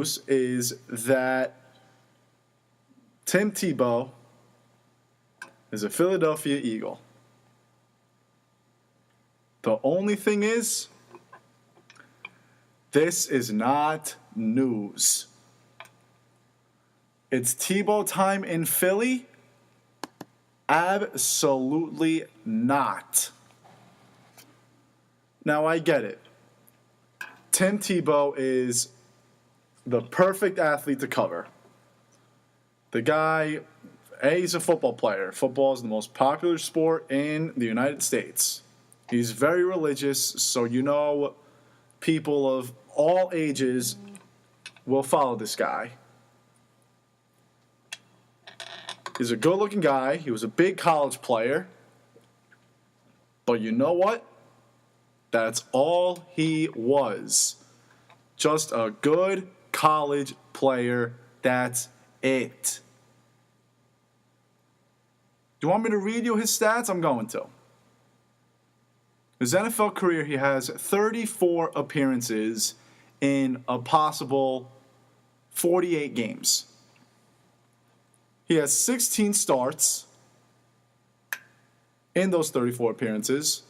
news is that Tim Tebow is a Philadelphia Eagle. The only thing is, this is not news. It's Tebow time in Philly? Absolutely not. Now, I get it. Tim Tebow is the perfect athlete to cover. The guy, he's a football player. Football is the most popular sport in the United States. He's very religious, so people of all ages will follow this guy. He's a good-looking guy. He was a big college player. But you know what? That's all he was. Just a good college player. That's it. Do you want me to read you his stats? I'm going to. His NFL career, he has 34 appearances in a possible 48 games. He has 16 starts in those 34 appearances.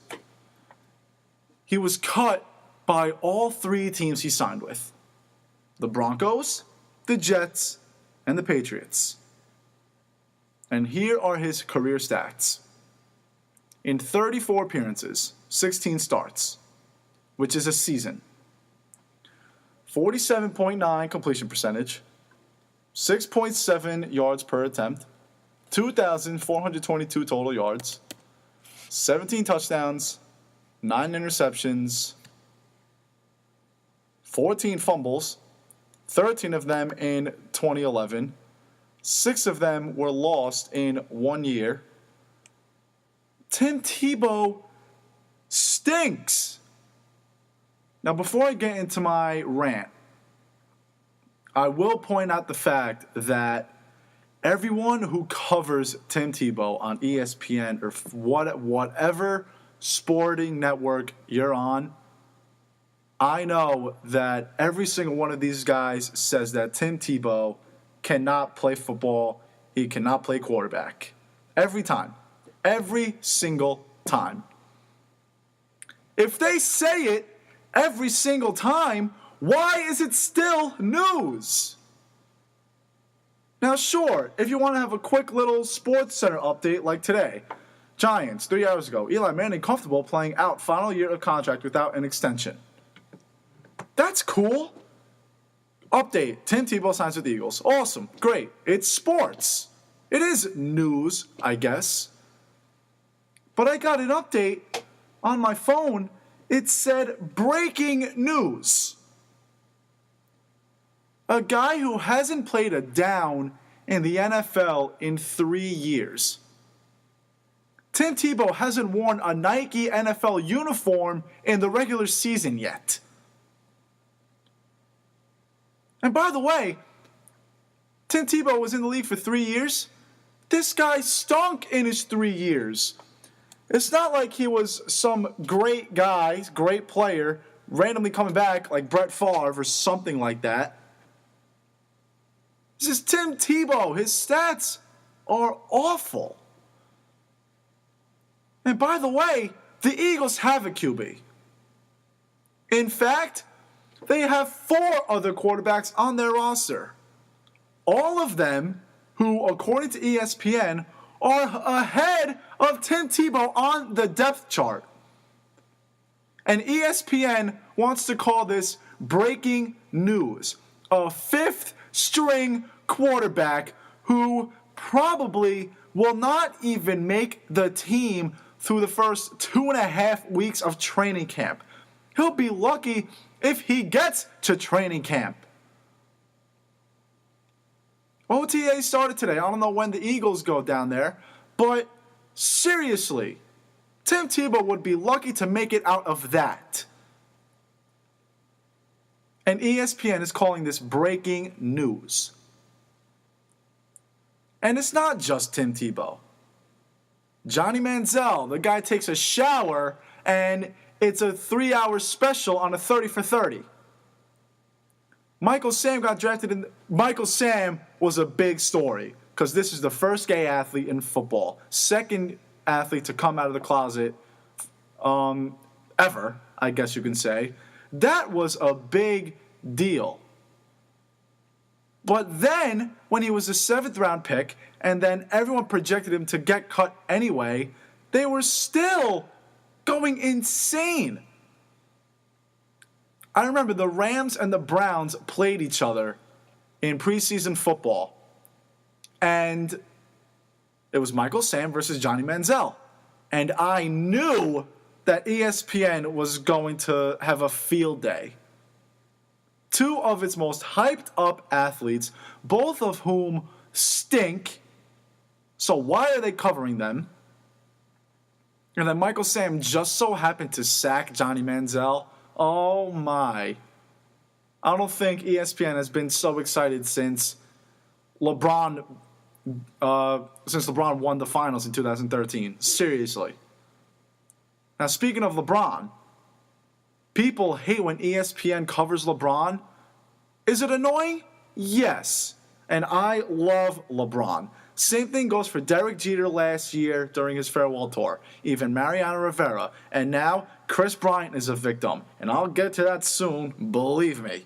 He was cut by all three teams he signed with: the Broncos, the Jets, and the Patriots. And here are his career stats. In 34 appearances, 16 starts, which is a season. 47.9 completion percentage, 6.7 yards per attempt, 2,422 total yards, 17 touchdowns, 9 interceptions, 14 fumbles, 13 of them in 2011. 6 of them were lost in 1 year. Tim Tebow stinks. Now, before I get into my rant, I will point out the fact that everyone who covers Tim Tebow on ESPN or whatever sporting network you're on, I know that every single one of these guys says that Tim Tebow cannot play football. He cannot play quarterback. Every time. Every single time. If they say it every single time, why is it still news? Now, sure, if you want to have a quick little Sports Center update like today, Giants, 3 hours ago, Eli Manning comfortable playing out final year of contract without an extension. That's cool. Update, Tim Tebow signs with the Eagles. Awesome, great. It's sports. It is news, I guess. But I got an update on my phone. It said breaking news. A guy who hasn't played a down in the NFL in 3 years. Tim Tebow hasn't worn a Nike NFL uniform in the regular season yet. And by the way, Tim Tebow was in the league for 3 years. This guy stunk in his 3 years. It's not like he was some great guy, great player, randomly coming back like Brett Favre or something like that. This is Tim Tebow. His stats are awful. And by the way, the Eagles have a QB. In fact, they have 4 other quarterbacks on their roster. All of them who, according to ESPN, are ahead of Tim Tebow on the depth chart. And ESPN wants to call this breaking news. A 5th string quarterback who probably will not even make the team through the first 2.5 weeks of training camp. He'll be lucky if he gets to training camp. OTA started today. I don't know when the Eagles go down there, but seriously, Tim Tebow would be lucky to make it out of that. And ESPN is calling this breaking news. And it's not just Tim Tebow. Johnny Manziel, the guy takes a shower and it's a 3-hour special on a 30 for 30. Michael Sam got drafted in. Michael Sam was a big story because this is the first gay athlete in football, second athlete to come out of the closet ever, I guess you can say. That was a big deal. But then, when he was a 7th round pick, and then everyone projected him to get cut anyway, they were still going insane. I remember the Rams and the Browns played each other in preseason football. And it was Michael Sam versus Johnny Manziel. And I knew that ESPN was going to have a field day. Two of its most hyped up athletes, both of whom stink. So why are they covering them? And then Michael Sam just so happened to sack Johnny Manziel. Oh my. I don't think ESPN has been so excited since LeBron won the finals in 2013. Seriously. Now, speaking of LeBron, people hate when ESPN covers LeBron. Is it annoying? Yes. And I love LeBron. Same thing goes for Derek Jeter last year during his farewell tour. Even Mariano Rivera. And now Chris Bryant is a victim. And I'll get to that soon, believe me.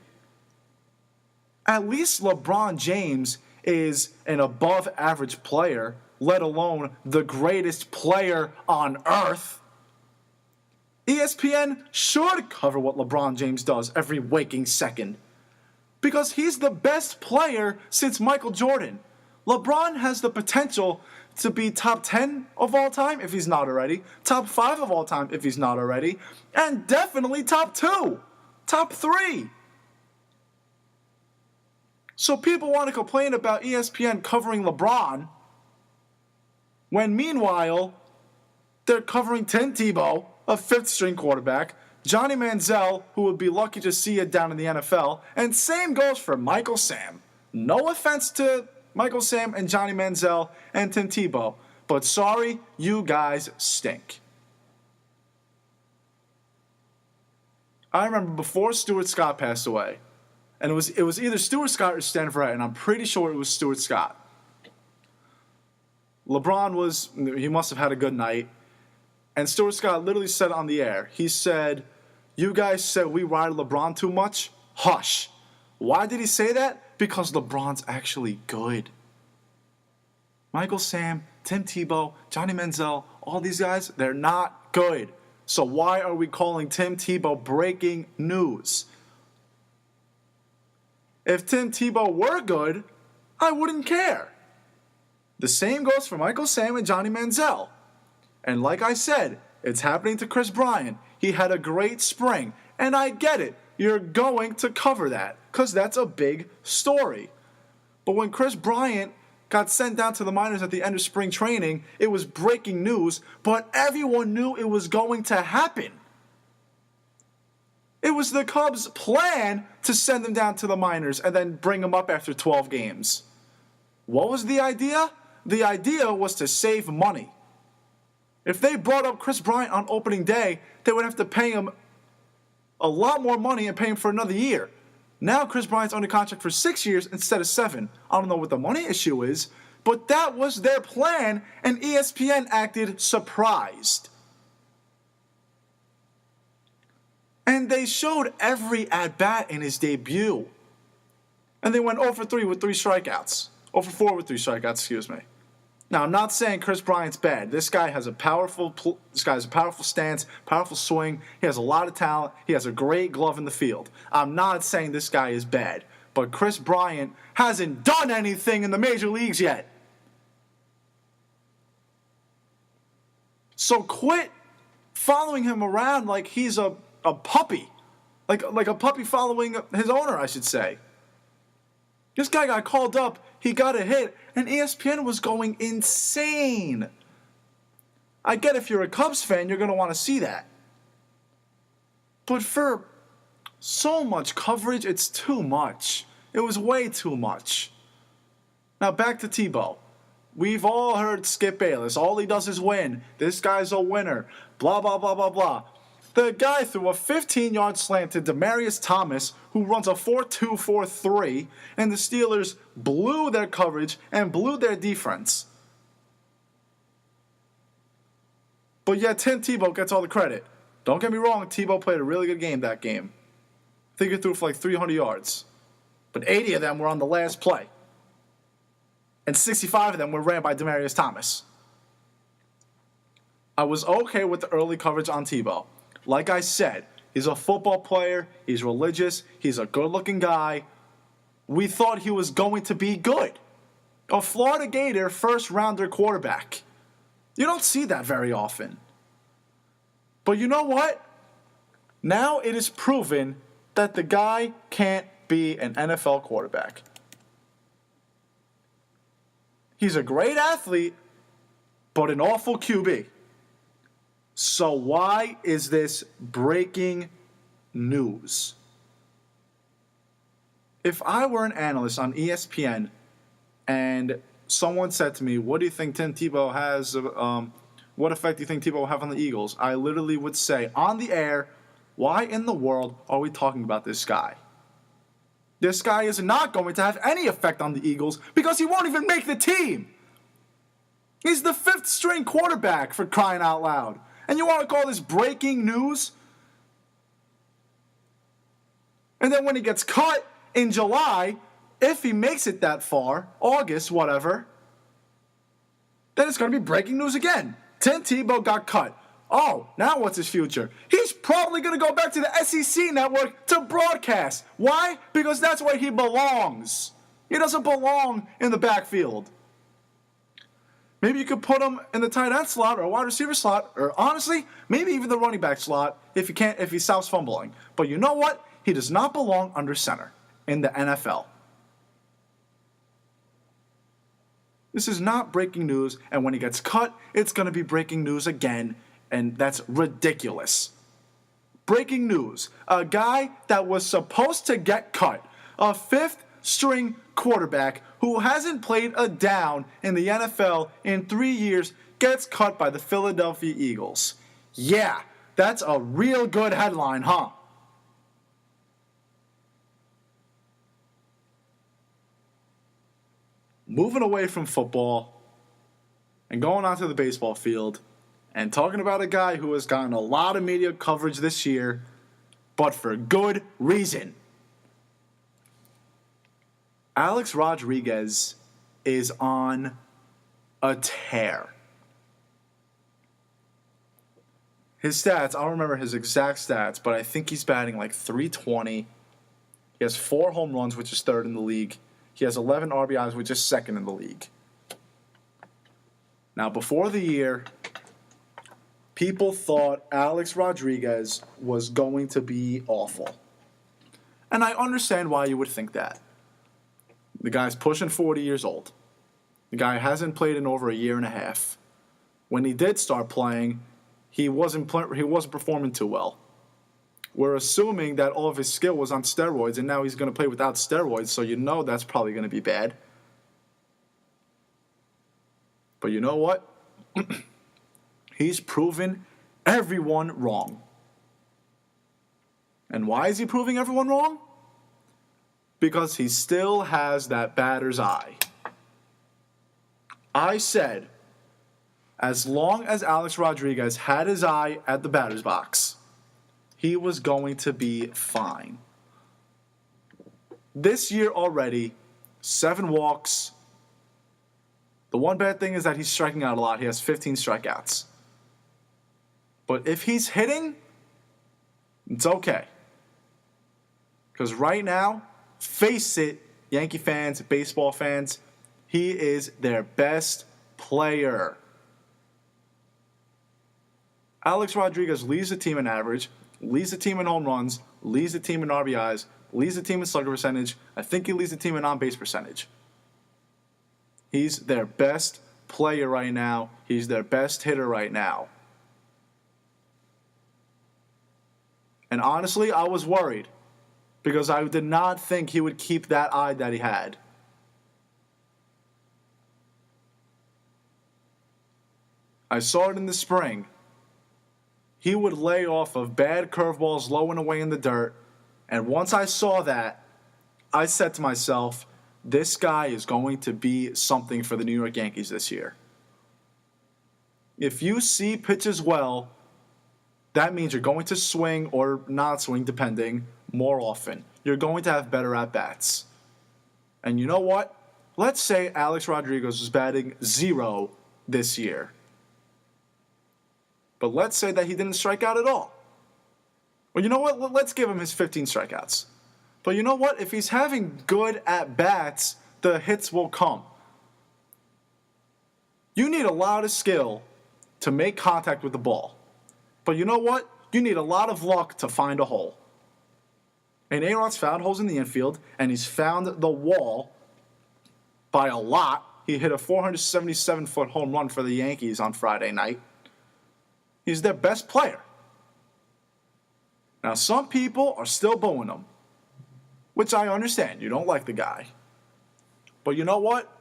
At least LeBron James is an above average player, let alone the greatest player on earth. ESPN should cover what LeBron James does every waking second. Because he's the best player since Michael Jordan. LeBron has the potential to be top 10 of all time if he's not already, top 5 of all time if he's not already, and definitely top 2, top 3. So people want to complain about ESPN covering LeBron when meanwhile they're covering Tim Tebow, a 5th-string quarterback, Johnny Manziel, who would be lucky to see it down in the NFL, and same goes for Michael Sam. No offense to Michael Sam and Johnny Manziel and Tim Tebow, but sorry, you guys stink. I remember before Stuart Scott passed away, and it was either Stuart Scott or Stan Verrett, and I'm pretty sure it was Stuart Scott. He must have had a good night. And Stuart Scott literally said on the air, he said, "You guys said we ride LeBron too much? Hush." Why did he say that? Because LeBron's actually good. Michael Sam, Tim Tebow, Johnny Manziel, all these guys, they're not good. So why are we calling Tim Tebow breaking news? If Tim Tebow were good, I wouldn't care. The same goes for Michael Sam and Johnny Manziel. And like I said, it's happening to Chris Bryant. He had a great spring. And I get it. You're going to cover that because that's a big story. But when Chris Bryant got sent down to the minors at the end of spring training, it was breaking news, but everyone knew it was going to happen. It was the Cubs' plan to send him down to the minors and then bring him up after 12 games. What was the idea? The idea was to save money. If they brought up Chris Bryant on opening day, they would have to pay him a lot more money and pay him for another year. Now Chris Bryant's under contract for 6 years instead of 7. I don't know what the money issue is, but that was their plan, and ESPN acted surprised. And they showed every at-bat in his debut. And they went 0 for 3 with 3 strikeouts. 0 for 4 with 3 strikeouts, excuse me. Now, I'm not saying Chris Bryant's bad. This guy has a powerful stance, powerful swing. He has a lot of talent. He has a great glove in the field. I'm not saying this guy is bad. But Chris Bryant hasn't done anything in the major leagues yet. So quit following him around like he's a puppy. Like a puppy following his owner, I should say. This guy got called up, he got a hit, and ESPN was going insane. I get if you're a Cubs fan, you're going to want to see that. But for so much coverage, it's too much. It was way too much. Now back to Tebow. We've all heard Skip Bayless. All he does is win. This guy's a winner. Blah, blah, blah, blah, blah. The guy threw a 15-yard slant to Demaryius Thomas, who runs a 4.243, and the Steelers blew their coverage and blew their defense. But yet Tim Tebow gets all the credit. Don't get me wrong, Tebow played a really good game that game. I think he threw for like 300 yards. But 80 of them were on the last play. And 65 of them were ran by Demaryius Thomas. I was okay with the early coverage on Tebow. Like I said, he's a football player, he's religious, he's a good-looking guy. We thought he was going to be good. A Florida Gator first-rounder quarterback. You don't see that very often. But you know what? Now it is proven that the guy can't be an NFL quarterback. He's a great athlete, but an awful QB. So why is this breaking news? If I were an analyst on ESPN and someone said to me, what do you think Tim Tebow has, what effect do you think Tebow will have on the Eagles? I literally would say, on the air, why in the world are we talking about this guy? This guy is not going to have any effect on the Eagles because he won't even make the team. He's the fifth string quarterback, for crying out loud. And you want to call this breaking news? And then when he gets cut in July, if he makes it that far, August, whatever, then it's going to be breaking news again. Tim Tebow got cut. Oh, now what's his future? He's probably going to go back to the SEC network to broadcast. Why? Because that's where he belongs. He doesn't belong in the backfield. Maybe you could put him in the tight end slot or a wide receiver slot, or honestly, maybe even the running back slot if he stops fumbling. But you know what? He does not belong under center in the NFL. This is not breaking news, and when he gets cut, it's going to be breaking news again, and that's ridiculous. Breaking news. A guy that was supposed to get cut, a fifth-string quarterback who hasn't played a down in the NFL in 3 years, gets cut by the Philadelphia Eagles. Yeah, that's a real good headline, huh? Moving away from football and going onto the baseball field and talking about a guy who has gotten a lot of media coverage this year, but for good reason. Alex Rodriguez is on a tear. His stats, I don't remember his exact stats, but I think he's batting like .320. He has 4 home runs, which is third in the league. He has 11 RBIs, which is second in the league. Now, before the year, people thought Alex Rodriguez was going to be awful. And I understand why you would think that. The guy's pushing 40 years old. The guy hasn't played in over a year and a half. When he did start playing, he wasn't performing too well. We're assuming that all of his skill was on steroids, and now he's going to play without steroids, so you know that's probably going to be bad. But you know what? He's proven everyone wrong. And why is he proving everyone wrong? Because he still has that batter's eye. I said, as long as Alex Rodriguez had his eye at the batter's box, he was going to be fine. This year already, 7 walks. The one bad thing is that he's striking out a lot. He has 15 strikeouts. But if he's hitting, it's okay. Because right now, face it, Yankee fans, baseball fans, he is their best player. Alex Rodriguez leads the team in average, leads the team in home runs, leads the team in RBIs, leads the team in slugger percentage. I think he leads the team in on-base percentage. He's their best player right now. He's their best hitter right now. And honestly, I was worried because I did not think he would keep that eye that he had. I saw it in the spring. he would lay off of bad curveballs low and away in the dirt. And once I saw that, I said to myself, this guy is going to be something for the New York Yankees this year. If you see pitches well, that means you're going to swing or not swing, depending, more often. You're going to have better at-bats. And you know what? Let's say Alex Rodriguez was batting 0 this year. But let's say that he didn't strike out at all. Well, you know what? Let's give him his 15 strikeouts. But you know what? If he's having good at-bats, the hits will come. You need a lot of skill to make contact with the ball. But you know what? You need a lot of luck to find a hole. And A-Rod's found holes in the infield, and he's found the wall by a lot. He hit a 477-foot home run for the Yankees on Friday night. He's their best player. Now, some people are still booing him, which I understand. You don't like the guy. But you know what?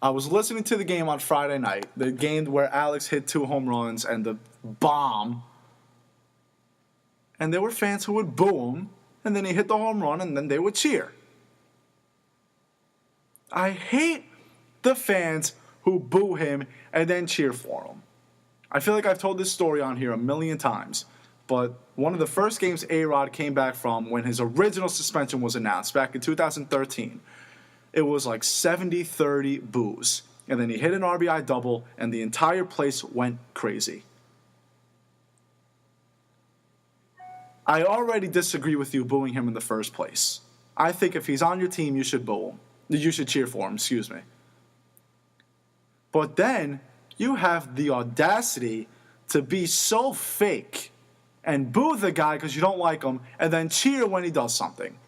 I was listening to the game on Friday night, the game where Alex hit 2 home runs and the bomb. And there were fans who would boo him, and then he hit the home run, and then they would cheer. I hate the fans who boo him and then cheer for him. I feel like I've told this story on here a million times, but one of the first games A-Rod came back from when his original suspension was announced back in 2013, it was like 70-30 boos. And then he hit an RBI double, and the entire place went crazy. I already disagree with you booing him in the first place. I think if he's on your team, you should boo him. You should cheer for him, excuse me. But then you have the audacity to be so fake and boo the guy because you don't like him and then cheer when he does something.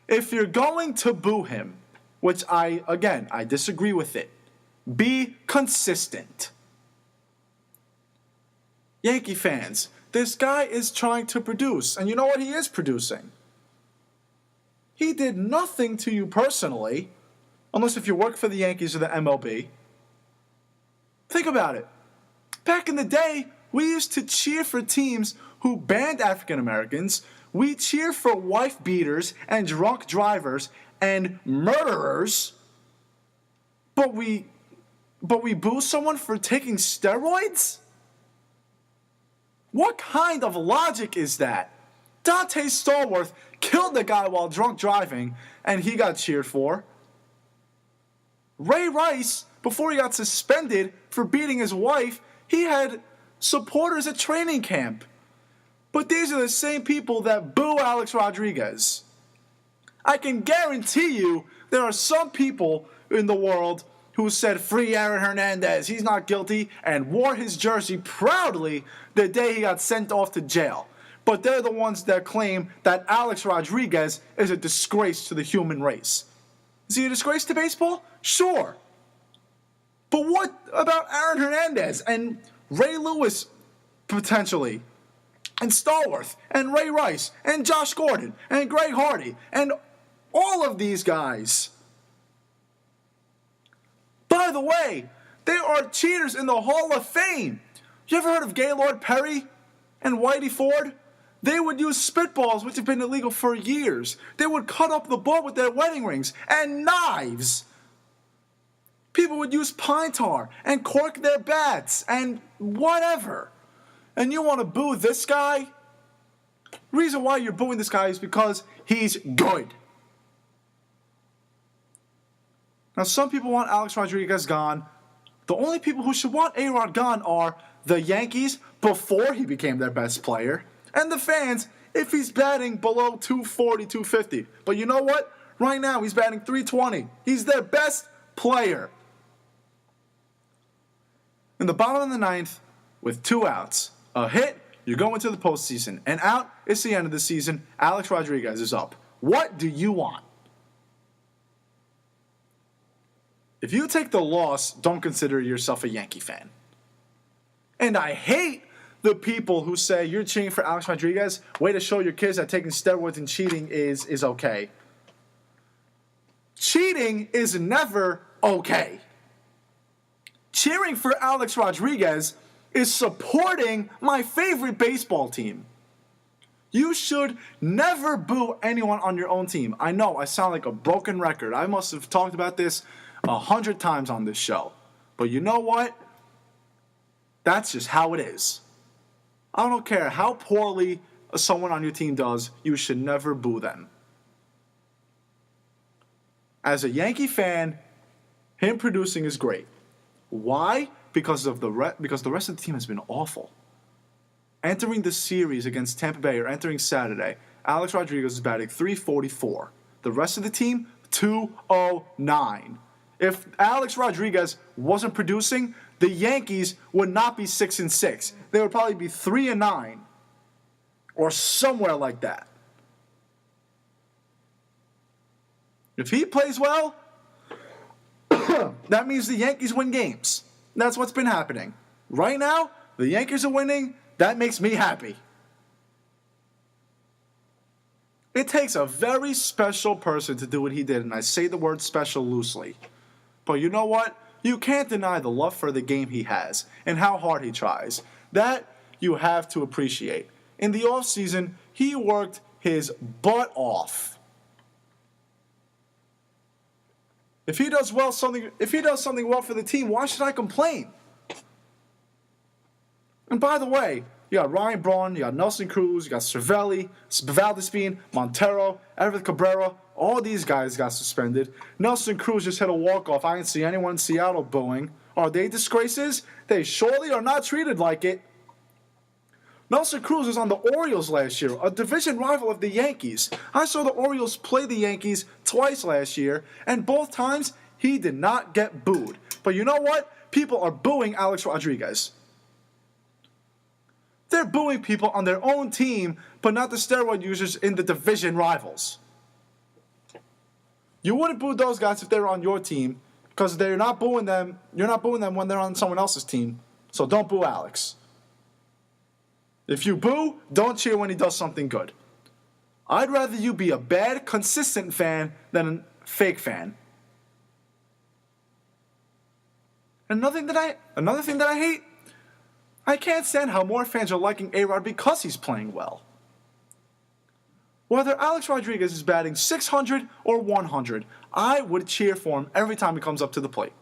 If you're going to boo him, which I disagree with it, be consistent. Yankee fans, this guy is trying to produce, and you know what he is producing? He did nothing to you personally, unless if you work for the Yankees or the MLB. Think about it. Back in the day, we used to cheer for teams who banned African Americans. We cheer for wife beaters and drunk drivers and murderers. But we boo someone for taking steroids? What kind of logic is that? Dante Stallworth killed the guy while drunk driving, and he got cheered for. Ray Rice, before he got suspended for beating his wife, he had supporters at training camp. But these are the same people that boo Alex Rodriguez. I can guarantee you there are some people in the world who said, "Free Aaron Hernandez, he's not guilty," and wore his jersey proudly the day he got sent off to jail. But they're the ones that claim that Alex Rodriguez is a disgrace to the human race. Is he a disgrace to baseball? Sure. But what about Aaron Hernandez and Ray Lewis, potentially, and Stallworth, and Ray Rice, and Josh Gordon, and Greg Hardy, and all of these guys? By the way, there are cheaters in the Hall of Fame. You ever heard of Gaylord Perry and Whitey Ford? They would use spitballs, which have been illegal for years. They would cut up the ball with their wedding rings and knives. People would use pine tar and cork their bats and whatever. And you want to boo this guy? The reason why you're booing this guy is because he's good. Now, some people want Alex Rodriguez gone. The only people who should want A-Rod gone are the Yankees before he became their best player, and the fans if he's batting below 240, 250. But you know what? Right now, he's batting 320. He's their best player. In the bottom of the ninth, with 2 outs, a hit, you're going to the postseason. An out, it's the end of the season. Alex Rodriguez is up. What do you want? If you take the loss, don't consider yourself a Yankee fan. And I hate the people who say you're cheering for Alex Rodriguez. Way to show your kids that taking steroids and cheating is okay. Cheating is never okay. Cheering for Alex Rodriguez is supporting my favorite baseball team. You should never boo anyone on your own team. I know I sound like a broken record. I must have talked about this 100 times on this show. But you know what? That's just how it is. I don't care how poorly someone on your team does, you should never boo them. As a Yankee fan, him producing is great. Why? Because the rest of the team has been awful. Entering the series against Tampa Bay, or entering Saturday, Alex Rodriguez is batting .344. The rest of the team, .209. If Alex Rodriguez wasn't producing, the Yankees would not be 6-6. They would probably be 3-9, or somewhere like that. If he plays well, that means the Yankees win games. That's what's been happening. Right now, the Yankees are winning. That makes me happy. It takes a very special person to do what he did, and I say the word special loosely. But you know what? You can't deny the love for the game he has and how hard he tries. That you have to appreciate. In the offseason, he worked his butt off. If he does something well for the team, why should I complain? And by the way, you got Ryan Braun, you got Nelson Cruz, you got Cervelli, Valdespin, Montero, Everett Cabrera. All these guys got suspended. Nelson Cruz just hit a walk-off. I didn't see anyone in Seattle booing. Are they disgraces? They surely are not treated like it. Nelson Cruz was on the Orioles last year, a division rival of the Yankees. I saw the Orioles play the Yankees twice last year, and both times he did not get booed. But you know what? People are booing Alex Rodriguez. They're booing people on their own team, but not the steroid users in the division rivals. You wouldn't boo those guys if they were on your team, because they're not booing them. You're not booing them when they're on someone else's team. So don't boo Alex. If you boo, don't cheer when he does something good. I'd rather you be a bad, consistent fan than a fake fan. Another thing that I hate, I can't stand how more fans are liking A-Rod because he's playing well. Whether Alex Rodriguez is batting 600 or 100, I would cheer for him every time he comes up to the plate.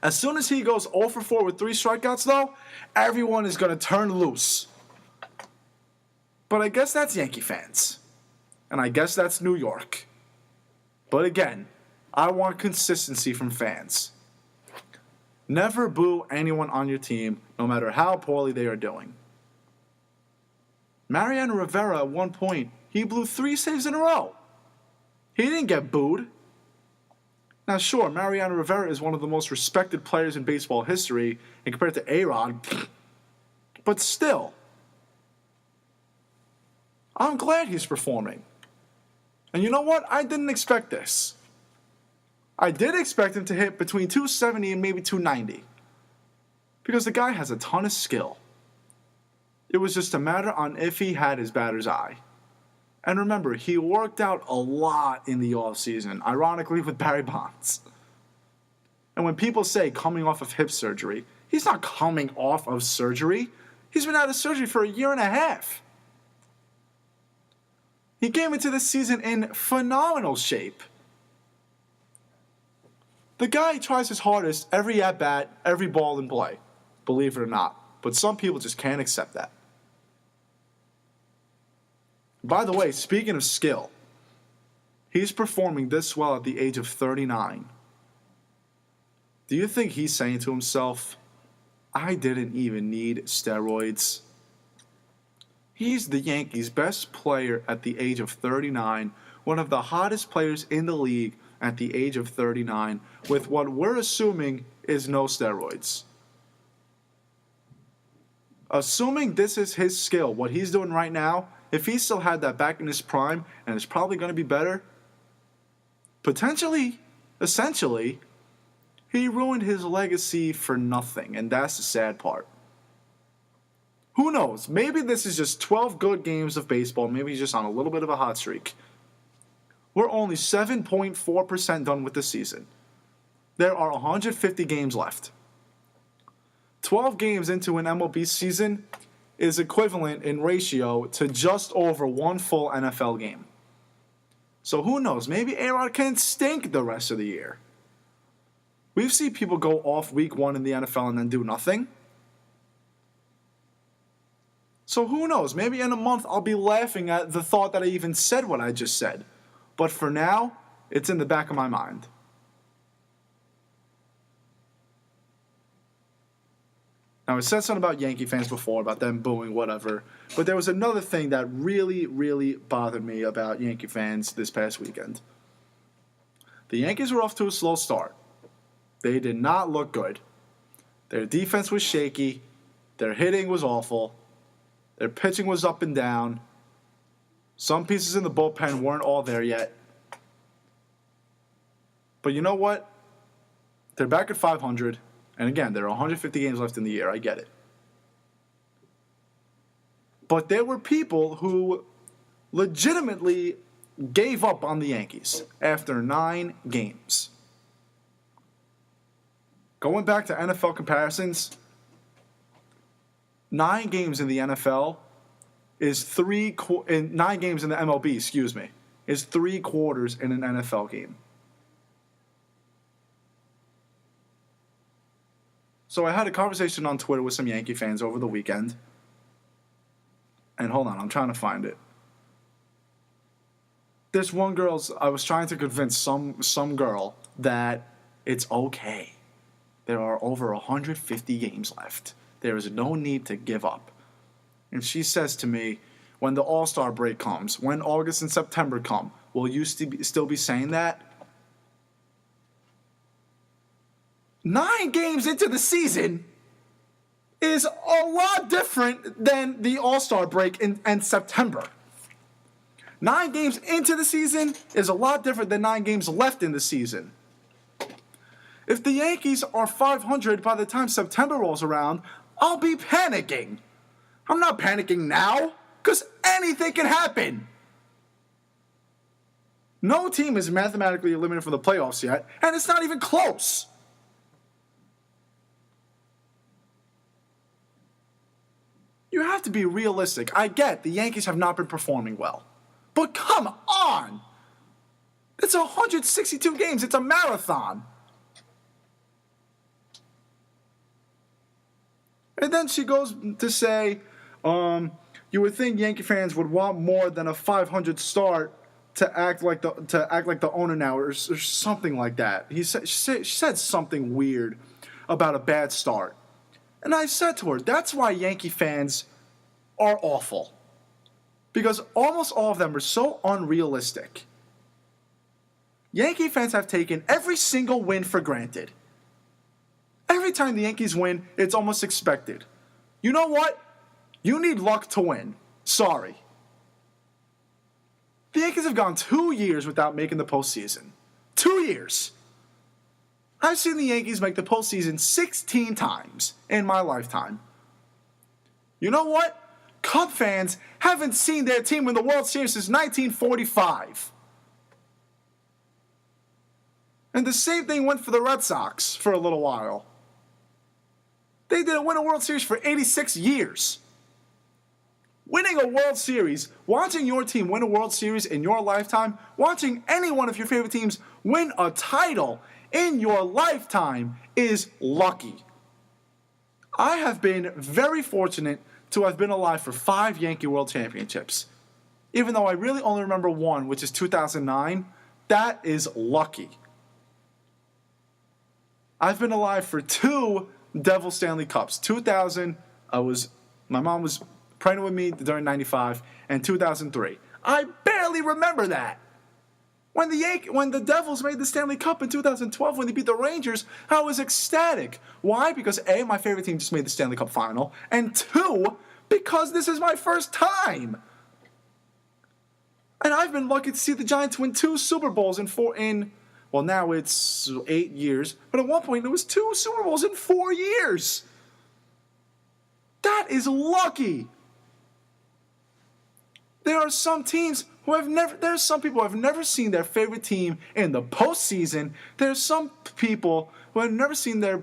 As soon as he goes 0 for 4 with 3 strikeouts, though, everyone is going to turn loose. But I guess that's Yankee fans. And I guess that's New York. But again, I want consistency from fans. Never boo anyone on your team, no matter how poorly they are doing. Mariano Rivera, at one point, he blew 3 saves in a row. He didn't get booed. Now, sure, Mariano Rivera is one of the most respected players in baseball history, and compared to A-Rod, but still, I'm glad he's performing. And you know what? I didn't expect this. I did expect him to hit between 270 and maybe 290, because the guy has a ton of skill. It was just a matter on if he had his batter's eye. And remember, he worked out a lot in the offseason, ironically with Barry Bonds. And when people say coming off of hip surgery, he's not coming off of surgery. He's been out of surgery for 1.5 years. He came into this season in phenomenal shape. The guy tries his hardest every at-bat, every ball in play, believe it or not. But some people just can't accept that. By the way, speaking of skill, he's performing this well at the age of 39. Do you think he's saying to himself, I didn't even need steroids? He's the Yankees' best player at the age of 39, one of the hottest players in the league at the age of 39, with what we're assuming is no steroids. Assuming this is his skill, what he's doing right now, if he still had that back in his prime, and it's probably going to be better, potentially, essentially, he ruined his legacy for nothing, and that's the sad part. Who knows? Maybe this is just 12 good games of baseball. Maybe he's just on a little bit of a hot streak. We're only 7.4% done with the season. There are 150 games left. 12 games into an MLB season is equivalent in ratio to just over one full NFL game. So who knows? Maybe A-Rod can stink the rest of the year. We've seen people go off week 1 in the NFL and then do nothing. So who knows? Maybe in a month I'll be laughing at the thought that I even said what I just said. But for now, it's in the back of my mind. Now, I said something about Yankee fans before, about them booing, whatever. But there was another thing that really, really bothered me about Yankee fans this past weekend. The Yankees were off to a slow start. They did not look good. Their defense was shaky. Their hitting was awful. Their pitching was up and down. Some pieces in the bullpen weren't all there yet. But you know what? They're back at 500. And again, there are 150 games left in the year. I get it. But there were people who legitimately gave up on the Yankees after 9 games. Going back to NFL comparisons, 9 games in the NFL is 9 games in the MLB, is 3 quarters in an NFL game. So I had a conversation on Twitter with some Yankee fans over the weekend. And hold on, I'm trying to find it. This one I was trying to convince some girl that it's okay. There are over 150 games left. There is no need to give up. And she says to me, when the All-Star break comes, when August and September come, will you still be saying that? 9 games into the season is a lot different than the All-Star break in September. 9 games into the season is a lot different than 9 games left in the season. If the Yankees are 500 by the time September rolls around, I'll be panicking. I'm not panicking now, because anything can happen. No team is mathematically eliminated from the playoffs yet, and it's not even close. You have to be realistic. I get the Yankees have not been performing well. But come on! It's 162 games. It's a marathon. And then she goes to say, you would think Yankee fans would want more than a 500 start to act like the owner now, or something like that. She said something weird about a bad start. And I said to her, that's why Yankee fans are awful. Because almost all of them are so unrealistic. Yankee fans have taken every single win for granted. Every time the Yankees win, it's almost expected. You know what? You need luck to win. Sorry. The Yankees have gone 2 years without making the postseason. 2 years. I've seen the Yankees make the postseason 16 times in my lifetime. You know what? Cub fans haven't seen their team win the World Series since 1945. And the same thing went for the Red Sox for a little while. They didn't win a World Series for 86 years. Winning a World Series, watching your team win a World Series in your lifetime, watching any one of your favorite teams win a title in your lifetime is lucky. I have been very fortunate to have been alive for 5 Yankee World Championships. Even though I really only remember one, which is 2009, that is lucky. I've been alive for 2 Devil Stanley Cups. 2000, my mom was pregnant with me during 95, and 2003. I barely remember that. When the Devils made the Stanley Cup in 2012, when they beat the Rangers, I was ecstatic. Why? Because A, my favorite team just made the Stanley Cup final, and 2, because this is my first time. And I've been lucky to see the Giants win 2 Super Bowls well, now it's 8 years, but at one point it was 2 Super Bowls in 4 years. That is lucky. There are some teams there's some people who have never seen their favorite team in the postseason. There's some people who have never seen their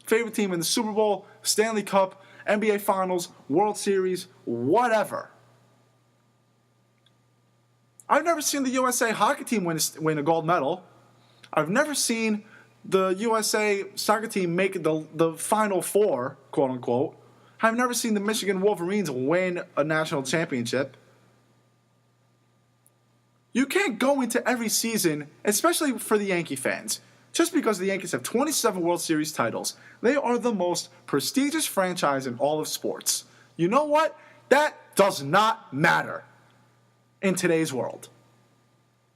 favorite team in the Super Bowl, Stanley Cup, NBA Finals, World Series, whatever. I've never seen the USA hockey team win a gold medal. I've never seen the USA soccer team make the Final Four, quote unquote. I've never seen the Michigan Wolverines win a national championship. You can't go into every season, especially for the Yankee fans, just because the Yankees have 27 World Series titles. They are the most prestigious franchise in all of sports. You know what? That does not matter in today's world.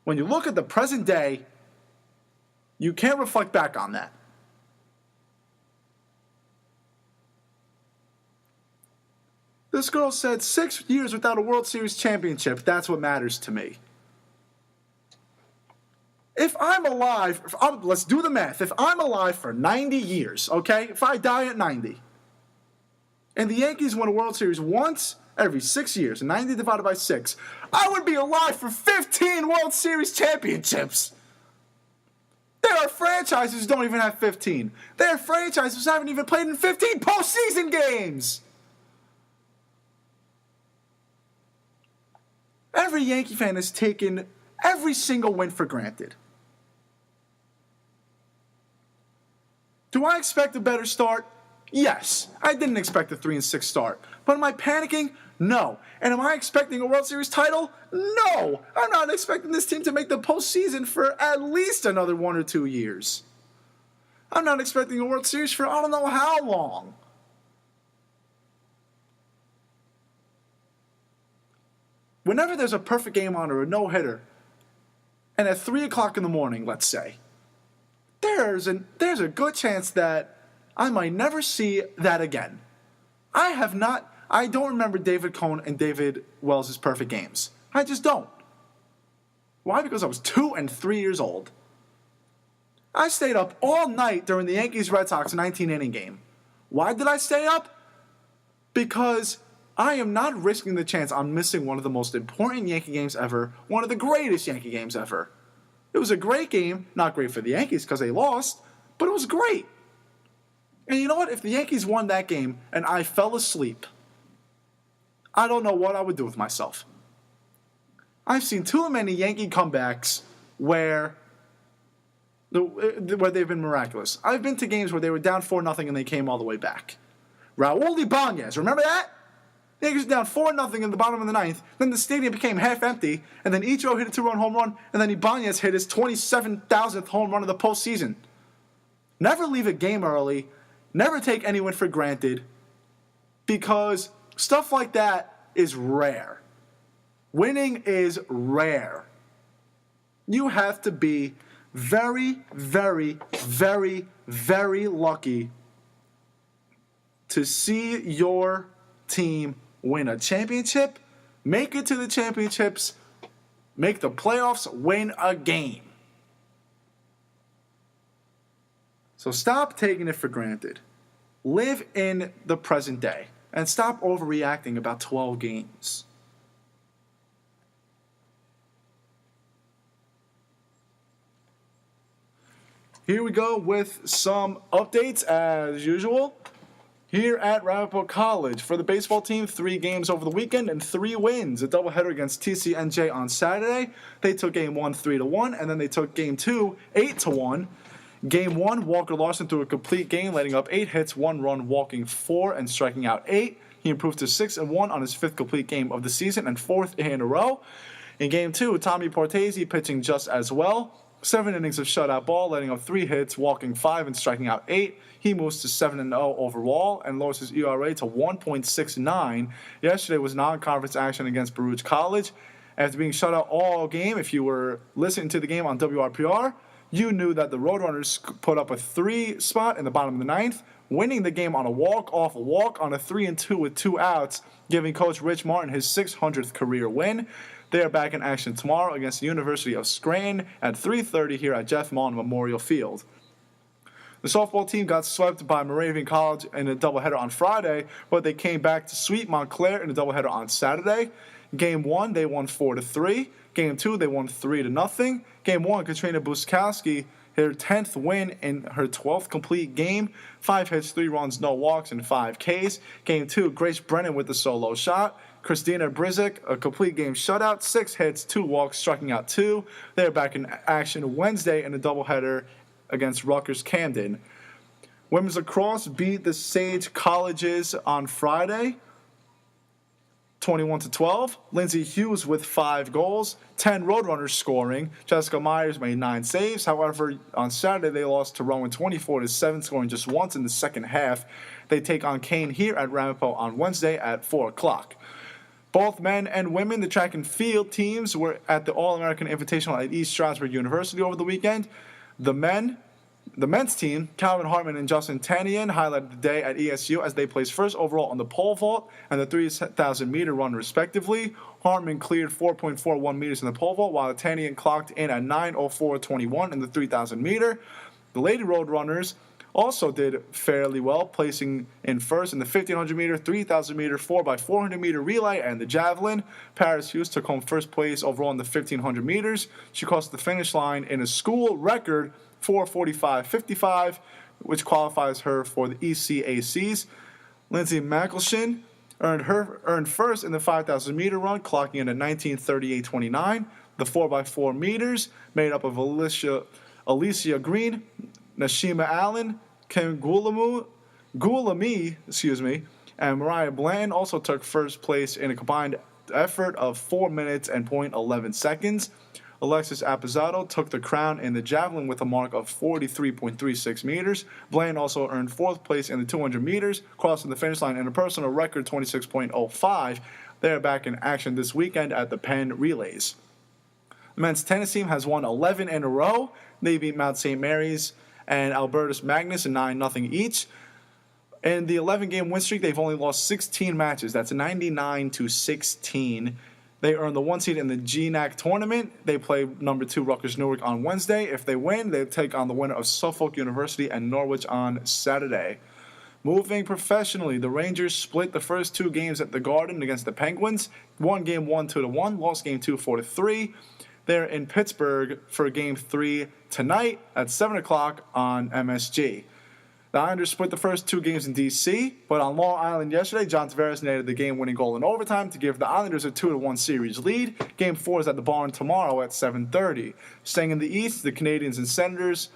When you look at the present day, you can't reflect back on that. This girl said 6 years without a World Series championship, that's what matters to me. If I'm alive, let's do the math. If I'm alive for 90 years, okay? If I die at 90, and the Yankees win a World Series once every 6 years, 90 divided by 6, I would be alive for 15 World Series championships. There are franchises who don't even have 15. There are franchises who haven't even played in 15 postseason games. Every Yankee fan has taken every single win for granted. Do I expect a better start? Yes. I didn't expect a 3-6 start. But am I panicking? No. And am I expecting a World Series title? No. I'm not expecting this team to make the postseason for at least another 1 or 2 years. I'm not expecting a World Series for I don't know how long. Whenever there's a perfect game on or a no-hitter, and at 3 o'clock in the morning, let's say, there's a good chance that I might never see that again. I don't remember David Cone and David Wells' perfect games. I just don't. Why? Because I was 2 and 3 years old. I stayed up all night during the Yankees-Red Sox 19-inning game. Why did I stay up? Because I am not risking the chance on missing one of the most important Yankee games ever, one of the greatest Yankee games ever. It was a great game, not great for the Yankees because they lost, but it was great. And you know what? If the Yankees won that game and I fell asleep, I don't know what I would do with myself. I've seen too many Yankee comebacks where they've been miraculous. I've been to games where they were down 4-0 and they came all the way back. Raul Ibanez, remember that? The Yankees were down 4-0 in the bottom of the ninth. Then the stadium became half empty, and then Ichiro hit a 2-run home run, and then Ibanez hit his 27,000th home run of the postseason. Never leave a game early. Never take any win for granted, because stuff like that is rare. Winning is rare. You have to be very, very, very, very lucky to see your team win a championship, make it to the championships, make the playoffs, win a game. So stop taking it for granted. Live in the present day and stop overreacting about 12 games. Here we go with some updates as usual. Here at Ramapo College, for the baseball team, 3 games over the weekend and 3 wins. A doubleheader against TCNJ on Saturday. They took game 1 3-1, and then they took game 2 8-1. Game 1, Walker Larson threw a complete game, letting up 8 hits, 1 run, walking 4, and striking out 8. He improved to 6-1 on his 5th complete game of the season and 4th in a row. In game 2, Tommy Portese pitching just as well. 7 innings of shutout ball, letting up 3 hits, walking 5, and striking out 8. He moves to 7-0 overall and lowers his ERA to 1.69. Yesterday was non-conference action against Baruch College. After being shut out all game, if you were listening to the game on WRPR, you knew that the Roadrunners put up a 3 spot in the bottom of the 9th, winning the game on a walk-off walk on a 3-2 with 2 outs, giving Coach Rich Martin his 600th career win. They are back in action tomorrow against the University of Scranton at 3:30 here at Jeff Mullen Memorial Field. The softball team got swept by Moravian College in a doubleheader on Friday, but they came back to sweep Montclair in a doubleheader on Saturday. Game 1, they won 4-3. Game 2, they won 3-0. Game 1, Katrina Buskowski their 10th win in her 12th complete game. 5 hits, 3 runs, no walks, and 5 Ks. Game 2, Grace Brennan with the solo shot. Christina Brizik, a complete game shutout, 6 hits, 2 walks, striking out 2. They're back in action Wednesday in a doubleheader against Rutgers Camden. Women's lacrosse beat the Sage Colleges on Friday, 21-12. Lindsay Hughes with 5 goals, 10 Roadrunners scoring. Jessica Myers made 9 saves. However, on Saturday they lost to Rowan 24-7, scoring just once in the second half. They take on Kane here at Ramapo on Wednesday at 4 o'clock. Both men and women, the track and field teams, were at the All-American Invitational at East Stroudsburg University over the weekend. The men's team, Calvin Hartman and Justin Tanian, highlighted the day at ESU as they placed first overall on the pole vault and the 3,000-meter run, respectively. Hartman cleared 4.41 meters in the pole vault, while Tanian clocked in at 9:04.21 in the 3,000-meter. The Lady Roadrunners also did fairly well, placing in first in the 1,500-meter, 3,000-meter, 4x400-meter relay, and the javelin. Paris Hughes took home first place overall in the 1,500 meters. She crossed the finish line in a school record 4:45.55, which qualifies her for the ECACs. Lindsay Mackelson earned first in the 5,000-meter run, clocking in at 19:38.29. The 4x4 meters, made up of Alicia Green, Nashima Allen, Kim Gulami, and Mariah Bland also took first place in a combined effort of 4 minutes and 0.11 seconds. Alexis Appizato took the crown in the javelin with a mark of 43.36 meters. Bland also earned 4th place in the 200 meters, crossing the finish line in a personal record 26.05. They are back in action this weekend at the Penn Relays. The men's tennis team has won 11 in a row. They beat Mount St. Mary's and Albertus Magnus in 9-0 each. In the 11-game win streak, they've only lost 16 matches. That's 99-16. They earned the 1 seed in the GNAC tournament. They play number 2 Rutgers Newark on Wednesday. If they win, they take on the winner of Suffolk University and Norwich on Saturday. Moving professionally, the Rangers split the first 2 games at the Garden against the Penguins. Won game 1 2-1, lost game 2 4-3. They're in Pittsburgh for game 3 tonight at 7 o'clock on MSG. The Islanders split the first 2 games in D.C., but on Long Island yesterday, John Tavares netted the game-winning goal in overtime to give the Islanders a 2-1 series lead. Game 4 is at the Barn tomorrow at 7:30. Staying in the East, the Canadians and Senators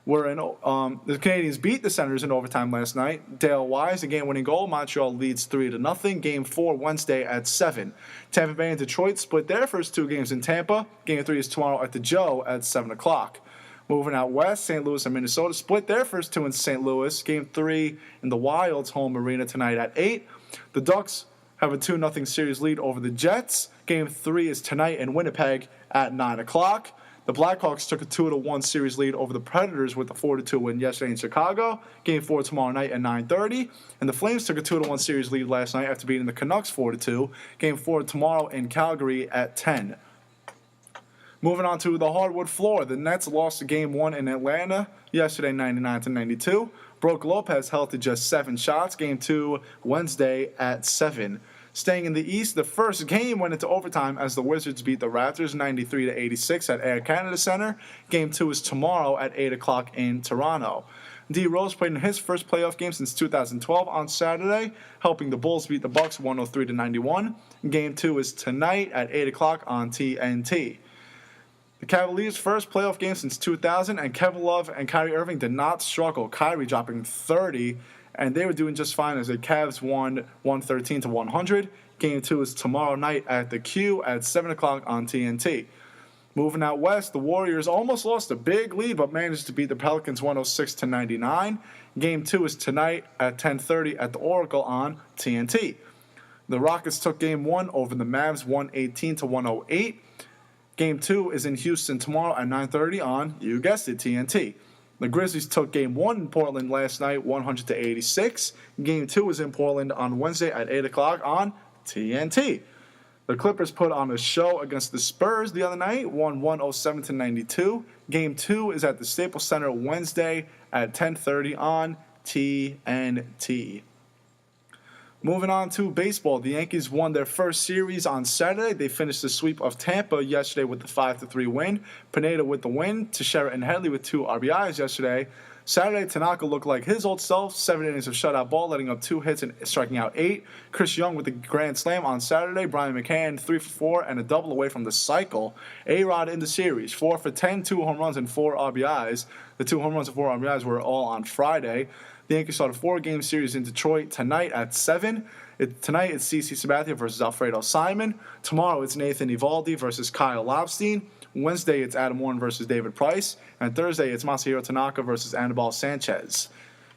the Canadians beat the Senators in overtime last night. Dale Wise, a game-winning goal. Montreal leads 3-0. Game 4 Wednesday at 7. Tampa Bay and Detroit split their first 2 games in Tampa. Game 3 is tomorrow at the Joe at 7 o'clock. Moving out west, St. Louis and Minnesota split their first 2 in St. Louis. Game 3 in the Wild's home arena tonight at 8. The Ducks have a 2-0 series lead over the Jets. Game 3 is tonight in Winnipeg at 9 o'clock. The Blackhawks took a 2-1 series lead over the Predators with a 4-2 win yesterday in Chicago. Game 4 tomorrow night at 9:30. And the Flames took a 2-1 series lead last night after beating the Canucks 4-2. Game 4 tomorrow in Calgary at 10. Moving on to the hardwood floor, the Nets lost Game 1 in Atlanta yesterday 99-92. Brook Lopez held to just 7 shots. Game 2 Wednesday at 7. Staying in the East, the first game went into overtime as the Wizards beat the Raptors 93-86 at Air Canada Center. Game 2 is tomorrow at 8 o'clock in Toronto. D. Rose played in his first playoff game since 2012 on Saturday, helping the Bulls beat the Bucks 103-91. Game 2 is tonight at 8 o'clock on TNT. The Cavaliers' first playoff game since 2000, and Kevin Love and Kyrie Irving did not struggle. Kyrie dropping 30, and they were doing just fine as the Cavs won 113-100. Game 2 is tomorrow night at the Q at 7 o'clock on TNT. Moving out west, the Warriors almost lost a big lead, but managed to beat the Pelicans 106-99. Game 2 is tonight at 10:30 at the Oracle on TNT. The Rockets took Game 1 over the Mavs 118-108. Game 2 is in Houston tomorrow at 9:30 on, you guessed it, TNT. The Grizzlies took Game 1 in Portland last night, 100-86. Game 2 is in Portland on Wednesday at 8 o'clock on TNT. The Clippers put on a show against the Spurs the other night, won 107-92. Game 2 is at the Staples Center Wednesday at 10:30 on TNT. Moving on to baseball, the Yankees won their first series on Saturday. They finished the sweep of Tampa yesterday with the 5-3 win. Pineda with the win. Teixeira and Headley with 2 RBIs yesterday. Saturday, Tanaka looked like his old self. 7 innings of shutout ball, letting up 2 hits and striking out 8. Chris Young with the grand slam on Saturday. Brian McCann 3 for 4 and a double away from the cycle. A-Rod in the series 4 for 10, 2 home runs and 4 RBIs. The 2 home runs and 4 RBIs were all on Friday. The Yankees start a 4-game series in Detroit tonight at 7. Tonight it's CC Sabathia versus Alfredo Simon. Tomorrow it's Nathan Eovaldi versus Kyle Lobstein. Wednesday it's Adam Warren versus David Price. And Thursday it's Masahiro Tanaka versus Anibal Sanchez.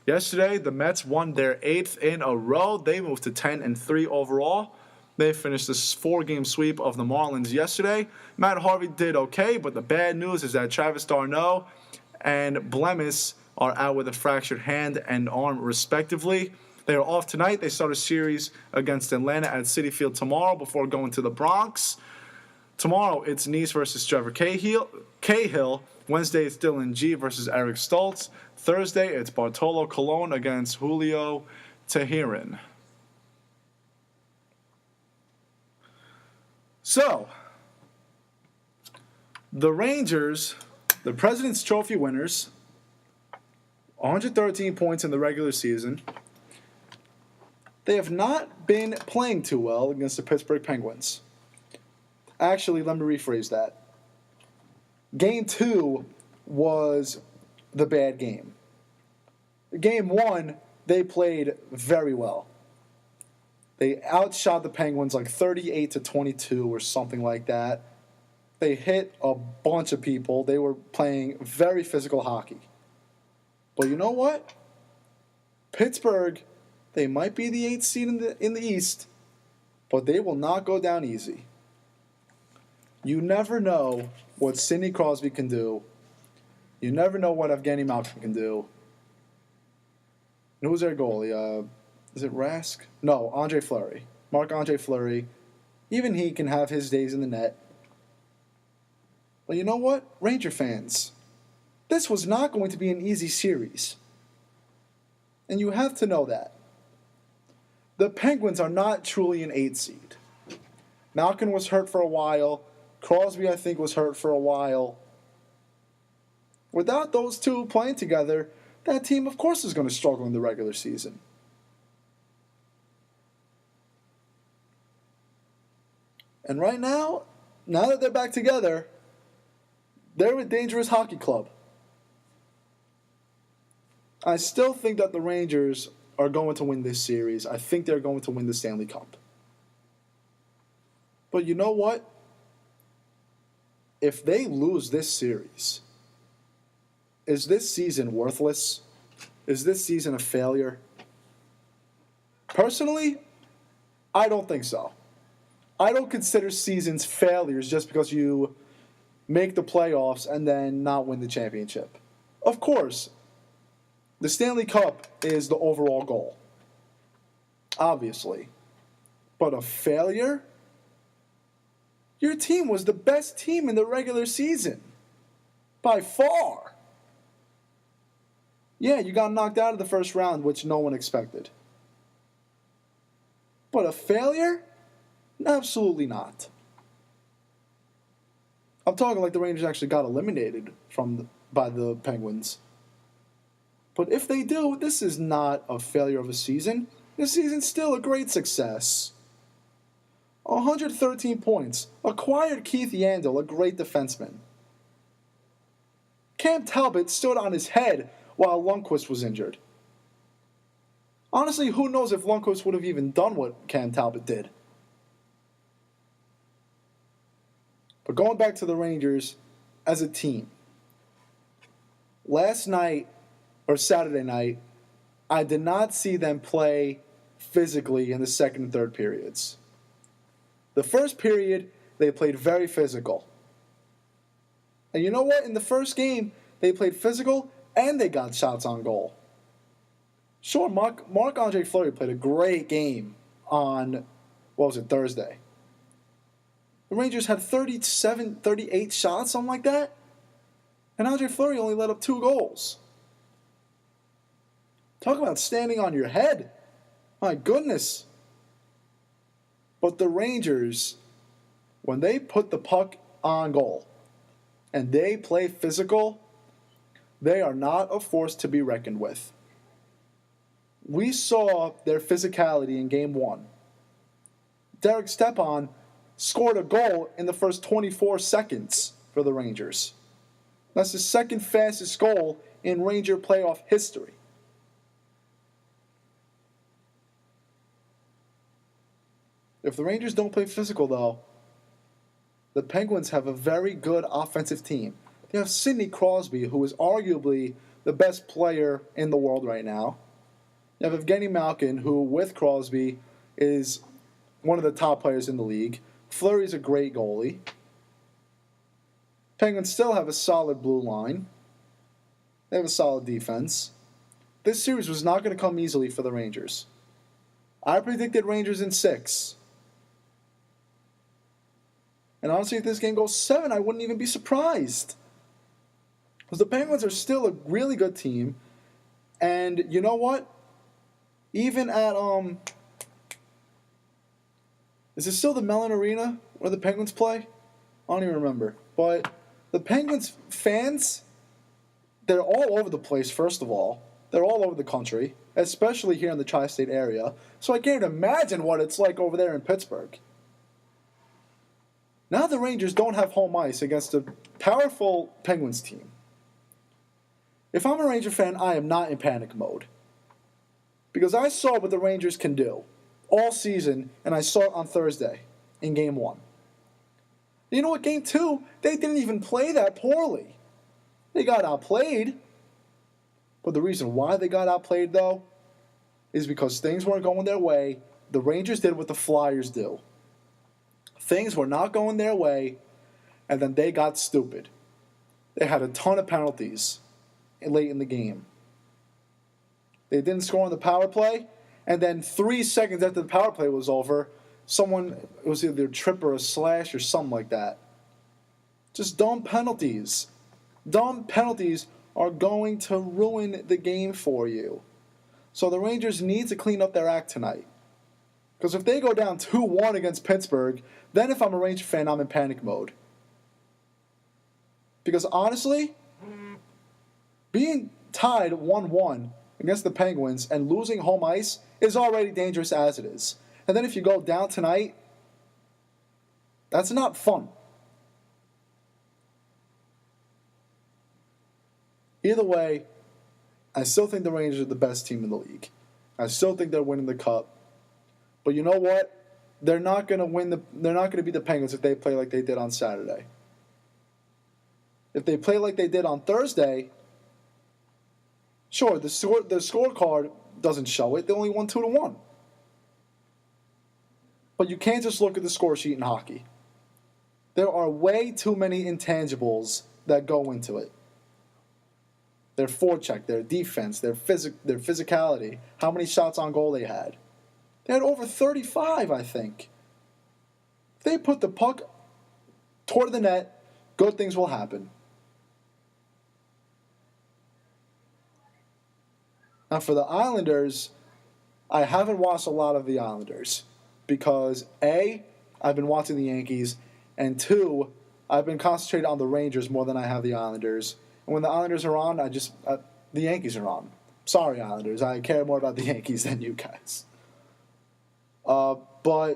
Yesterday the Mets won their 8th in a row. They moved to 10-3 overall. They finished this 4-game sweep of the Marlins yesterday. Matt Harvey did okay, but the bad news is that Travis d'Arnaud and Blemis are out with a fractured hand and arm, respectively. They are off tonight. They start a series against Atlanta at Citi Field tomorrow before going to the Bronx. Tomorrow, it's Nice versus Trevor Cahill. Wednesday, it's Dylan G versus Eric Stoltz. Thursday, it's Bartolo Colon against Julio Teheran. So, the Rangers, the President's Trophy winners, 113 points in the regular season. They have not been playing too well against the Pittsburgh Penguins. Actually, let me rephrase that. Game 2 was the bad game. Game 1, they played very well. They outshot the Penguins like 38-22 or something like that. They hit a bunch of people. They were playing very physical hockey. But you know what? Pittsburgh, they might be the 8th seed in the East, but they will not go down easy. You never know what Sidney Crosby can do. You never know what Evgeny Malkin can do. And who's their goalie? Is it Rask? No, Andre Fleury. Marc-Andre Fleury. Even he can have his days in the net. But you know what? Ranger fans, this was not going to be an easy series. And you have to know that. The Penguins are not truly an 8 seed. Malkin was hurt for a while. Crosby, I think, was hurt for a while. Without those two playing together, that team, of course, is going to struggle in the regular season. And right now that they're back together, they're a dangerous hockey club. I still think that the Rangers are going to win this series. I think they're going to win the Stanley Cup. But you know what? If they lose this series, is this season worthless? Is this season a failure? Personally, I don't think so. I don't consider seasons failures just because you make the playoffs and then not win the championship. Of course, the Stanley Cup is the overall goal, obviously. But a failure? Your team was the best team in the regular season, by far. Yeah, you got knocked out of the first round, which no one expected. But a failure? Absolutely not. I'm talking like the Rangers actually got eliminated by the Penguins. But if they do, this is not a failure of a season. This season's still a great success. 113 points. Acquired Keith Yandel, a great defenseman. Cam Talbot stood on his head while Lundqvist was injured. Honestly, who knows if Lundqvist would have even done what Cam Talbot did. But going back to the Rangers as a team. Last night, or Saturday night, I did not see them play physically in the second and third periods. The first period, they played very physical. And you know what? In the first game, they played physical and they got shots on goal. Sure, Marc-Andre Fleury played a great game on, Thursday. The Rangers had 38 shots, something like that. And Andre Fleury only let up 2 goals. Talk about standing on your head. My goodness. But the Rangers, when they put the puck on goal and they play physical, they are not a force to be reckoned with. We saw their physicality in Game 1. Derek Stepan scored a goal in the first 24 seconds for the Rangers. That's the second fastest goal in Ranger playoff history. If the Rangers don't play physical, though, the Penguins have a very good offensive team. They have Sidney Crosby, who is arguably the best player in the world right now. You have Evgeny Malkin, who, with Crosby, is one of the top players in the league. Fleury's a great goalie. Penguins still have a solid blue line. They have a solid defense. This series was not going to come easily for the Rangers. I predicted Rangers in 6. And honestly, if this game goes 7, I wouldn't even be surprised. Because the Penguins are still a really good team. And you know what? Even at, is it still the Mellon Arena where the Penguins play? I don't even remember. But the Penguins fans, they're all over the place, first of all. They're all over the country, especially here in the tri-state area. So I can't imagine what it's like over there in Pittsburgh. Now the Rangers don't have home ice against a powerful Penguins team. If I'm a Ranger fan, I am not in panic mode. Because I saw what the Rangers can do all season, and I saw it on Thursday in Game 1. You know what, Game 2, they didn't even play that poorly. They got outplayed. But the reason why they got outplayed, though, is because things weren't going their way. The Rangers did what the Flyers do. Things were not going their way, and then they got stupid. They had a ton of penalties late in the game. They didn't score on the power play, and then 3 seconds after the power play was over, it was either a trip or a slash or something like that. Just dumb penalties. Dumb penalties are going to ruin the game for you. So the Rangers need to clean up their act tonight. Because if they go down 2-1 against Pittsburgh, then if I'm a Ranger fan, I'm in panic mode. Because honestly, being tied 1-1 against the Penguins and losing home ice is already dangerous as it is. And then if you go down tonight, that's not fun. Either way, I still think the Rangers are the best team in the league. I still think they're winning the Cup. But you know what? They're not going to beat the Penguins if they play like they did on Saturday. If they play like they did on Thursday, sure, the scorecard doesn't show it. They only won 2-1. But you can't just look at the score sheet in hockey. There are way too many intangibles that go into it. Their forecheck, their defense, their physicality, how many shots on goal they had. They had over 35, I think. If they put the puck toward the net, good things will happen. Now for the Islanders, I haven't watched a lot of the Islanders because A, I've been watching the Yankees, and 2, I've been concentrated on the Rangers more than I have the Islanders. And when the Islanders are on, the Yankees are on. Sorry, Islanders. I care more about the Yankees than you guys. But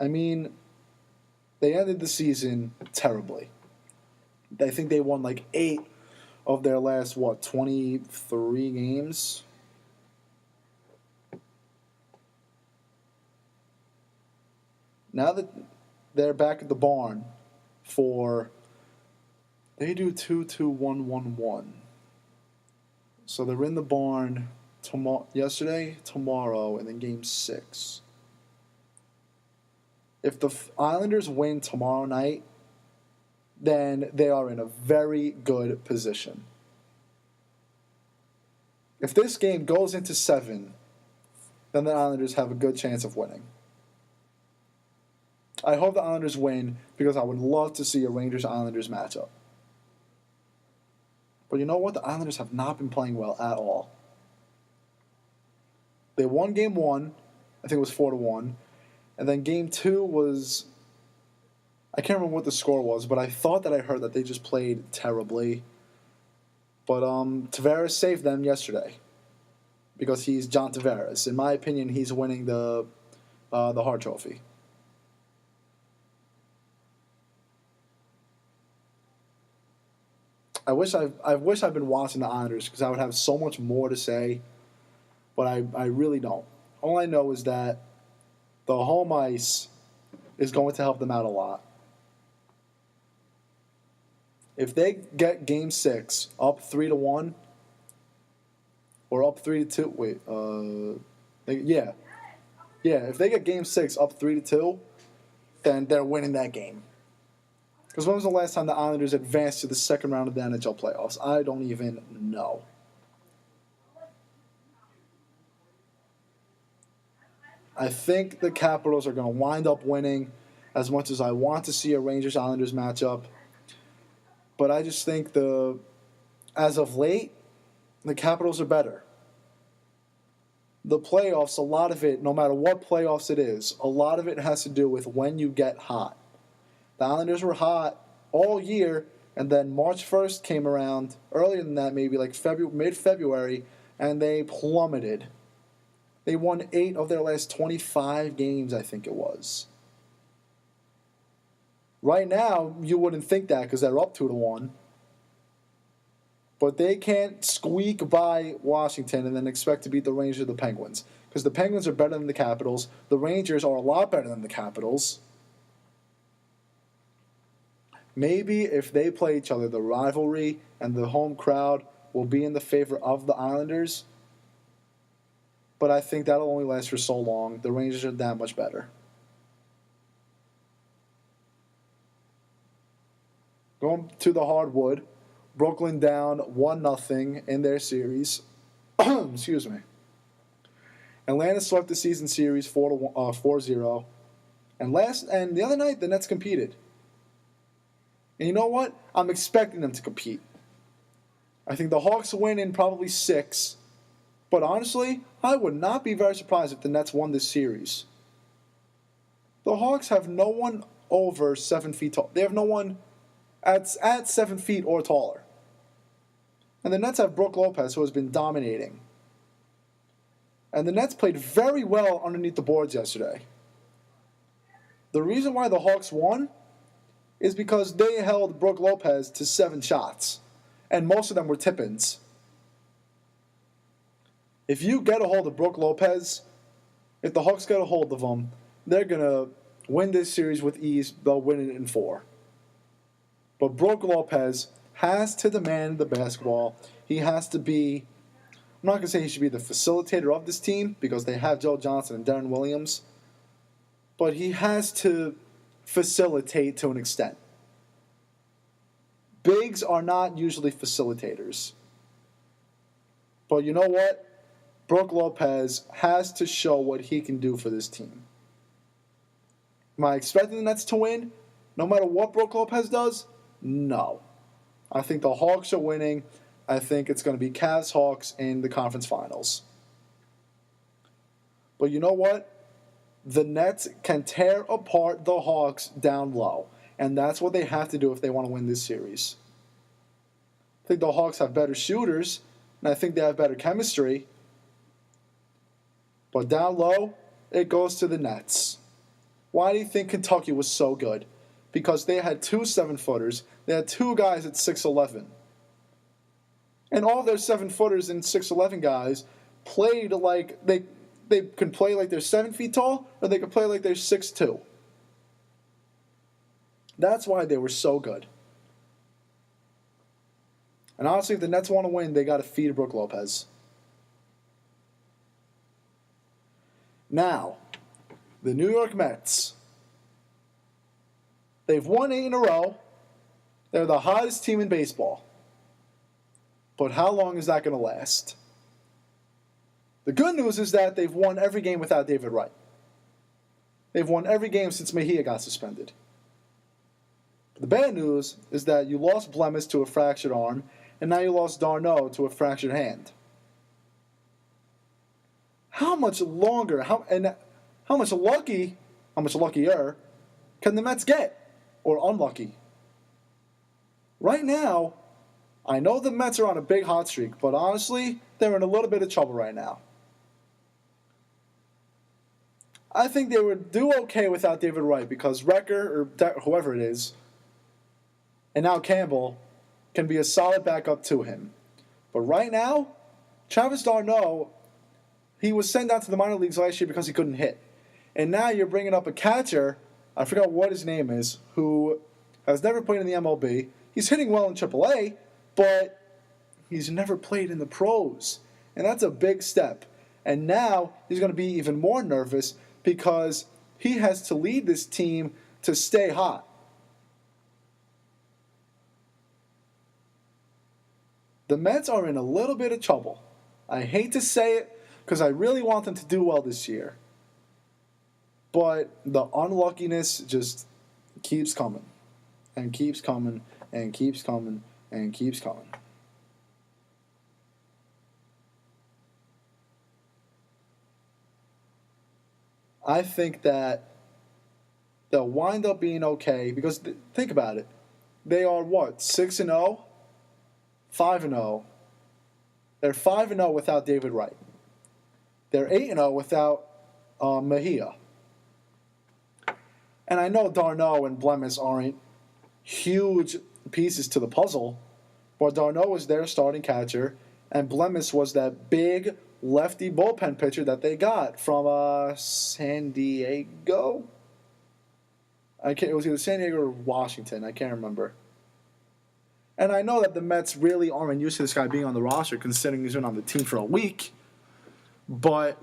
I mean, they ended the season terribly. I think they won like 8 of their last, 23 games? Now that they're back at the barn they do 2-2-1-1-1. So they're in the barn yesterday, tomorrow, and then game 6. If the Islanders win tomorrow night, then they are in a very good position. If this game goes into 7, then the Islanders have a good chance of winning. I hope the Islanders win because I would love to see a Rangers-Islanders matchup. But you know what? The Islanders have not been playing well at all. They won game one. I think it was 4-1. And then game two was, I can't remember what the score was, but I thought that I heard that they just played terribly. But Tavares saved them yesterday because he's John Tavares. In my opinion, he's winning the Hart Trophy. I wish I've been watching the Islanders because I would have so much more to say, but I really don't. All I know is that the home ice is going to help them out a lot. If they get Game 6 up 3-1 or up 3-2, if they get Game 6 up 3-2, then they're winning that game. Because when was the last time the Islanders advanced to the second round of the NHL playoffs? I don't even know. I think the Capitals are going to wind up winning as much as I want to see a Rangers-Islanders matchup. But I just think as of late, the Capitals are better. The playoffs, a lot of it, no matter what playoffs it is, a lot of it has to do with when you get hot. The Islanders were hot all year, and then March 1st came around, earlier than that, maybe like mid-February, and they plummeted. They won 8 of their last 25 games, I think it was. Right now, you wouldn't think that because they're up 2-1. But they can't squeak by Washington and then expect to beat the Rangers or the Penguins. Because the Penguins are better than the Capitals. The Rangers are a lot better than the Capitals. Maybe if they play each other, the rivalry and the home crowd will be in the favor of the Islanders. But I think that'll only last for so long. The Rangers are that much better. Going to the hardwood, Brooklyn down 1-0 in their series. Excuse me. Atlanta swept the season series 4-0. And the other night, the Nets competed. And you know what? I'm expecting them to compete. I think the Hawks win in probably 6. But honestly, I would not be very surprised if the Nets won this series. The Hawks have no one over 7 feet tall. They have no one at 7 feet or taller. And the Nets have Brook Lopez, who has been dominating. And the Nets played very well underneath the boards yesterday. The reason why the Hawks won is because they held Brook Lopez to 7 shots. And most of them were tip-ins. If you get a hold of Brook Lopez, if the Hawks get a hold of him, they're going to win this series with ease. They'll win it in 4. But Brook Lopez has to demand the basketball. He has to be, I'm not going to say he should be the facilitator of this team because they have Joe Johnson and Darren Williams, but he has to facilitate to an extent. Bigs are not usually facilitators. But you know what? Brook Lopez has to show what he can do for this team. Am I expecting the Nets to win no matter what Brook Lopez does? No. I think the Hawks are winning. I think it's going to be Cavs-Hawks in the conference finals. But you know what? The Nets can tear apart the Hawks down low. And that's what they have to do if they want to win this series. I think the Hawks have better shooters, and I think they have better chemistry. But down low, it goes to the Nets. Why do you think Kentucky was so good? Because they had 2 7-footers. They had 2 guys at 6'11". And all their 7-footers and 6'11 guys played like they can play like they're 7 feet tall, or they can play like they're 6'2". That's why they were so good. And honestly, if the Nets want to win, they got to feed Brook Lopez. Now, the New York Mets. They've won 8 in a row. They're the hottest team in baseball. But how long is that going to last? The good news is that they've won every game without David Wright. They've won every game since Mejia got suspended. The bad news is that you lost Blemis to a fractured arm, and now you lost Darno to a fractured hand. how much longer, how much luckier can the Mets get? Or unlucky? Right now, I know the Mets are on a big hot streak, but honestly, they're in a little bit of trouble right now. I think they would do okay without David Wright because Wrecker, or whoever it is, and now Campbell, can be a solid backup to him. But right now, Travis d'Arnaud, he was sent down to the minor leagues last year because he couldn't hit. And now you're bringing up a catcher, I forgot what his name is, who has never played in the MLB. He's hitting well in AAA, but he's never played in the pros. And that's a big step. And now he's going to be even more nervous because he has to lead this team to stay hot. The Mets are in a little bit of trouble. I hate to say it because I really want them to do well this year. But the unluckiness just keeps coming and keeps coming and keeps coming and keeps coming. I think that they'll wind up being okay because think about it. They are what? 6-0, 5-0. They're 5-0 without David Wright. They're 8-0 without Mejia. And I know d'Arnaud and Blemis aren't huge pieces to the puzzle, but d'Arnaud was their starting catcher, and Blemis was that big lefty bullpen pitcher that they got from San Diego. It was either San Diego or Washington. I can't remember. And I know that the Mets really aren't used to this guy being on the roster, considering he's been on the team for a week. But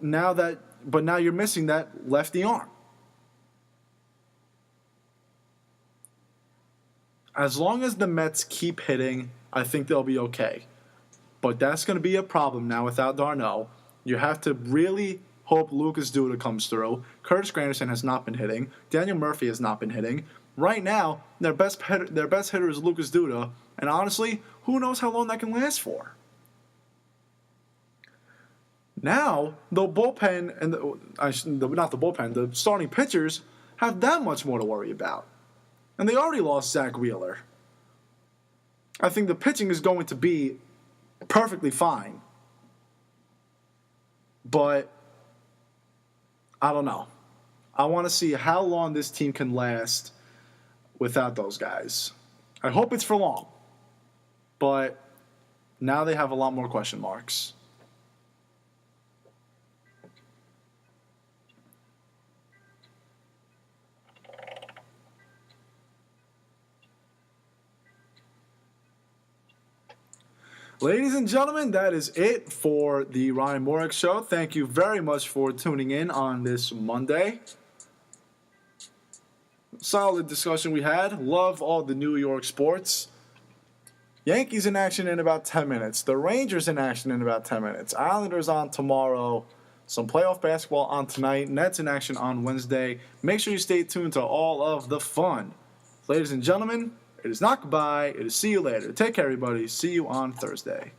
now you're missing that lefty arm. As long as the Mets keep hitting, I think they'll be okay. But that's going to be a problem now without d'Arnaud. You have to really hope Lucas Duda comes through. Curtis Granderson has not been hitting. Daniel Murphy has not been hitting. Right now, their best hitter is Lucas Duda. And honestly, who knows how long that can last for? Now, the bullpen and the starting pitchers have that much more to worry about. And they already lost Zach Wheeler. I think the pitching is going to be perfectly fine. But I don't know. I want to see how long this team can last without those guys. I hope it's for long. But now they have a lot more question marks. Ladies and gentlemen, that is it for the Ryan Morik Show. Thank you very much for tuning in on this Monday. Solid discussion we had. Love all the New York sports. Yankees in action in about 10 minutes. The Rangers in action in about 10 minutes. Islanders on tomorrow. Some playoff basketball on tonight. Nets in action on Wednesday. Make sure you stay tuned to all of the fun. Ladies and gentlemen, it is not goodbye. It is see you later. Take care, everybody. See you on Thursday.